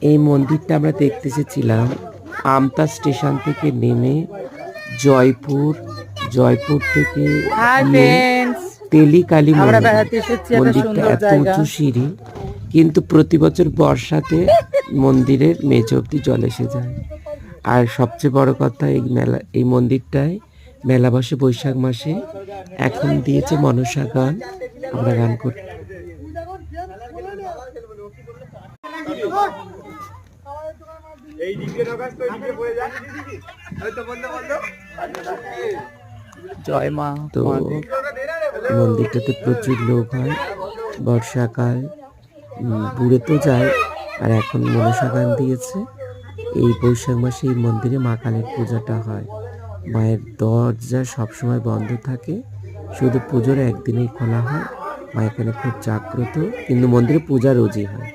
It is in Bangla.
এই মন্দিরটা আমরা দেখতে এসেছিলাম আমতা স্টেশন থেকে নেমে জয়পুর, জয়পুর থেকে গিয়ে তেলিকালী মন্দির। মন্দিরটা এত উঁচু সিঁড়ি, কিন্তু প্রতি বছর বর্ষাতে মন্দিরের মেঝে অব্দি জল এসে যায়। আর সবচেয়ে বড় কথা, এই মন্দিরটায় মেলা বসে বৈশাখ মাসে। এখন দিয়েছে মনসা গান, আমরা গান করি। জয় মা। তো মন্দিরটাতে প্রচুর লোক হয় বর্ষাকাল, বুড়ে তো যায়। আর এখন মনসা গান দিয়েছে। এই বৈশাখ মাসে এই মন্দিরে মা কালীর পূজাটা হয়। মায়ের দরজা সবসময় বন্ধ থাকে, শুধু পুজোর একদিনেই খোলা হয়। মা এখানে খুব জাগ্রত, কিন্তু মন্দিরে পূজা রোজই হয়।